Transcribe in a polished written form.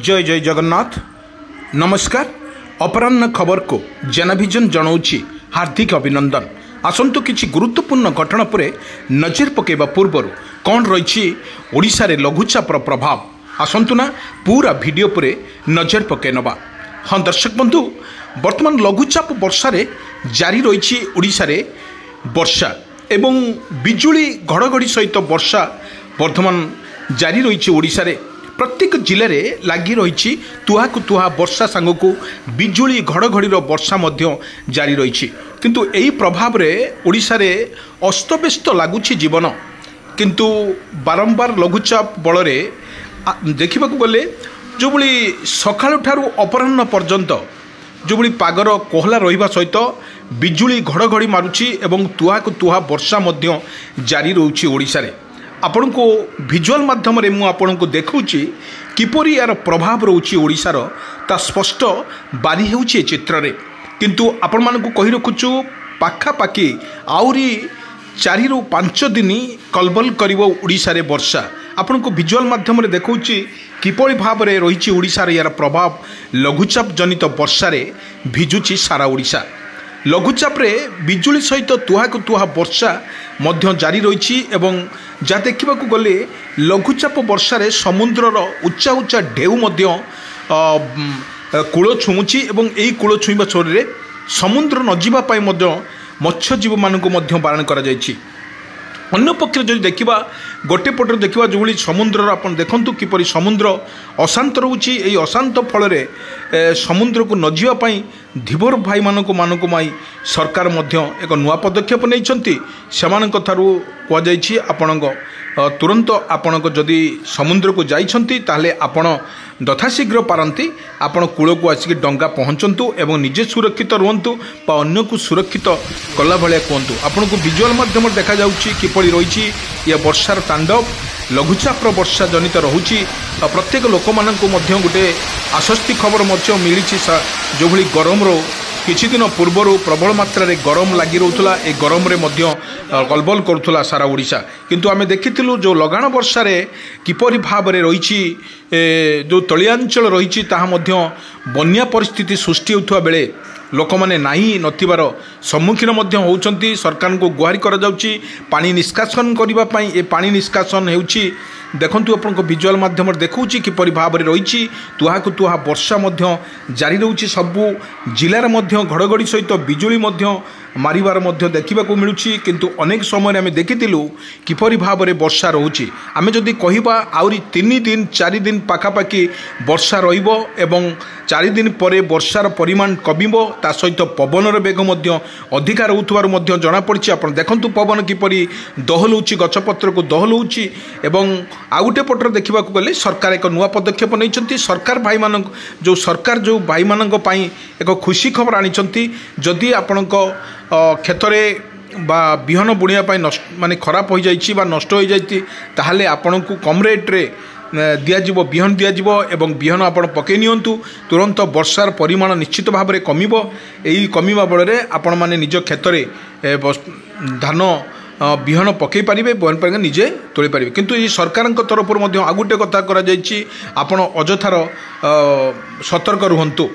जय जय जगन्नाथ नमस्कार। अपराह्न खबर को जेनाभिजन जनाऊँगी हार्दिक अभिनंदन। आसतु किसी गुरुत्वपूर्ण घटना पर नजर पकेबा पूर्व कौन रही ओडिशा रे लघुचापर प्रभाव आसतु ना पूरा वीडियो पर नजर पके नवा। हाँ दर्शक बंधु, वर्तमान लघुचाप वर्षा रे जारी रही ओडिशा रे वर्षा एवं बिजुली घड़घड़ी सहित वर्षा वर्तमान जारी रही ओडिशा रे प्रत्येक जिले में लगी रही तुहाकु तुहा वर्षा सांग को बिजुली घड़घड़ी वर्षा जारी रही। किंतु यही प्रभाव रे ओडिशा रे अस्तव्यस्त लगुच जीवन। किंतु बारंबार लघुचाप बल देखा गले जो भाई सकाळु ठारू अपराह्न पर्यंत जो भाई पागर कोहला रहिबा सहित बिजुली घड़घड़ी मारुची एवं तुहाकु तुहा वर्षा जारी रोची ओडिशा रे। आपण को विजुअल माध्यम रे मु आपण को देखुची किपरि यार प्रभाव रोची ओडिशार ता स्पष्ट बारी हेउची चित्र रे। किंतु आपण मान को कहि रखुचु पाखापाखि आउरी 4 ରୁ 5 दिन कलबल करिवो ओडिशा रे वर्षा। आपण को विजुअल माध्यम रे देखुची किपरि भाव रे रहिची ओडिशा रे यार प्रभाव लघुचाप जनित वर्षा रे भिजुची सारा ओडिशा। लघुचाप रे बिजुली सहित तुहाकु तुहा वर्षा मध्य जारी रही एवं जहाँ देखा गले लघुचाप वर्षा रे समुद्रर उच्चा उच्चा ढेउ मध्य कूल छुमुची एवं यही कूल छुईबा छोड़े समुद्र नजीवाई मत्स्यजीव मानक बारण कर अन्य पक्ष जो देखा गोटे पटर देखा जो भाई समुद्र आप देखूँ किपर समुद्र अशांत रोचे। यही अशांत फल समुद्र को नजीवाई धीवर भाई मानक माई सरकार एक नुआ पदक्षेप नहीं आपण तुरंत आपण जदि समुद्र को जाइछंती ताहले आपण यथाशीघ्र पारंती आपण कूल को आसिक डंगा पहुँचतु एवं निजे सुरक्षित रुहतु बा अन्य को सुरक्षित कला भाया कहतु। आपण को विजुअल माध्यम देखा जाउची किपरि रही ये वर्षार तांडव लघुचाप वर्षा जनित रोची। प्रत्येक लोक मानक गोटे आश्वस्ति खबर मिली जो भाई गरम रो किछि दिन पूर्वर प्रबल मात्रा रे गरम लगी रोला ए गरम रे कलबल करुला सारा ओडिशा। किंतु आमे देखिथिलु जो लगाण वर्षा रे किपरि भाव रे रही जो तलियांचल रही ताहा मध्य बन्या परिस्थिति सृष्टि होउथवा बेले लोक मैंने नहीं नथिबार सम्मुखीन होउचंती। सरकार को गुहारी करा जाउची पानी निष्कासन करने ये पानी निष्कासन हेउची देखंतु आपण विजुअल माध्यम देखुची किपरि भाव रे रही तुहाकु तुहा वर्षा जारी रोची। सबू जिलार घड़घड़ी सहित बिजुली मारिबार देखा मिलूँ। किंतु अनेक समय आम देखिलु किपरि भाव रे वर्षा रोची। आमे जदि कहिबा आउरी 3 दिन 4 दिन पाखापाखि वर्षा रहिबो एवं 4 दिन पर वर्षार परिमाण कमिबो ता सहित पवनर बेग अधिका रोथुवार जना पड़ी। आप देखंतु पवन किपरि दहलौची गछपत्र को दहलौची एवं आउ गोटे पटर देखा गले सरकार एक नुआ पदक्षेप नहीं। सरकार भाई मान जो भाई मानक पई एक खुशी खबर आनी जदि आपण क्षेत्रे बा बिहन बुणिया नष्ट माने खराब हो जाइछि बा नष्ट हो जाइछि ताहले आपण को कम रेट रे दियाजिबो बिहन दियाजिबो एवं बिहन आपण पकई नियंतु तुरंत वर्षार परिमाण निश्चित भाव में कमिबो। एई कमिबा बଳରେ आपण माने निज क्षेत्रे धान बिहन पकई पारे बहन पारे निजे तोली पारे। किंतु ये सरकार तरफ आ गोटे कथा करा जाइछि आपण अजथार सतर्क रुहंतु।